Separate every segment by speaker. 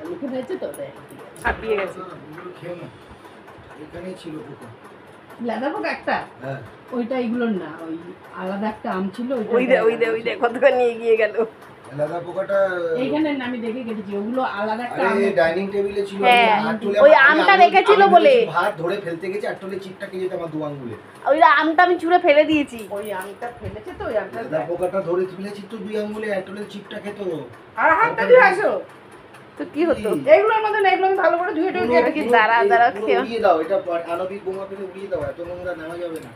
Speaker 1: লুকে হয়েছে তো
Speaker 2: ছাপিয়ে গেছে।
Speaker 3: এখানেই ছিল পোকা।
Speaker 1: লেদা পোকা একটা,
Speaker 3: হ্যাঁ
Speaker 1: ওইটা এগুলোর না, ওই আলাদা একটা আম ছিল
Speaker 2: ওই দে কতখানি এগিয়ে গেল।
Speaker 3: লেদা পোকাটা
Speaker 1: এইখানে আমি দেখে কেটেছি, ওগুলো আলাদা একটা আম।
Speaker 3: আরে ডাইনিং টেবিলে ছিল।
Speaker 2: হ্যাঁ,
Speaker 3: আটলে
Speaker 2: ওই আমটা রেখেছিল বলে
Speaker 3: ভাত ধরে ফেলতে গেছে, আটলে চিপটা খেয়ে যেত আমার দু আঙ্গুলে।
Speaker 2: ওই আমটা আমি চুড়ে ফেলে দিয়েছি।
Speaker 1: ওই আমটা ফেলেছে তো, ওই আমটা
Speaker 3: লেদা পোকাটা ধরে ফেলেছি তো দুই আঙ্গুলে, আটলে চিপটা খেত।
Speaker 1: আর হাতটা দিয়ে আসো।
Speaker 2: তো কি হতো?
Speaker 1: এগুলোর মধ্যে না, এগুলো আমি ভালো করে ধুয়ে টুয়ে
Speaker 2: কি দাঁড়া খেয়ে
Speaker 3: উড়িয়ে দাও, এটা আণবিক বোমা ফেলে উড়িয়ে দাও, এত নোংরা নেওয়া যাবে না।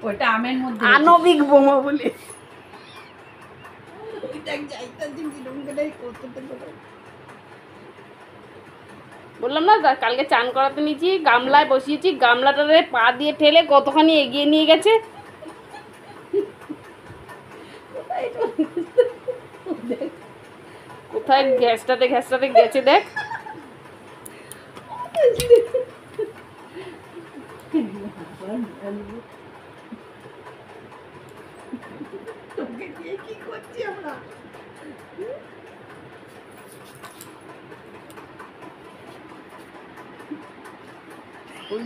Speaker 1: ওইটা আমের মধ্যে
Speaker 2: আণবিক বোমা বলে
Speaker 1: ওইটা যাইতা দিন দিন গেলে করতে
Speaker 2: বললাম না, কালকে চান করাতে নিয়েছি, গামলায় বসিয়েছি, গামলাটারে পা দিয়ে ঠেলে কতখানি এগিয়ে নিয়ে গেছে। কোথায় গ্যাসটাতে গেছে দেখ।
Speaker 1: তোকে দিয়ে কি করছি আমরা?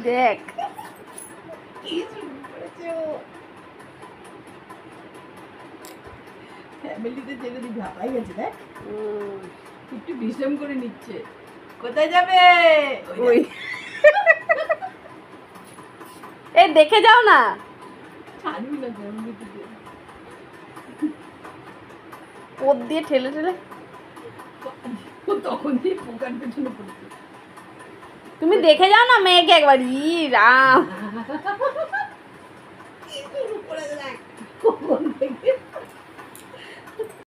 Speaker 2: দেখ
Speaker 1: কি শুরু করেছে ও? ফ্যামিলিতে ছেড়ে দিয়ে ভাপাই গেছে দেখ, একটু বিশ্রাম করে নিচ্ছে। কোথায় যাবে?
Speaker 2: ওই এই দেখে যাও না।
Speaker 1: ছাড়বি না গরম দিতে।
Speaker 2: পথ দিয়ে ঠেলে
Speaker 1: ও তখন দিয়ে পোকার পেছনে পড়েছে।
Speaker 2: তুমি দেখে যাও না মেয়েকে একবার। ই রাম,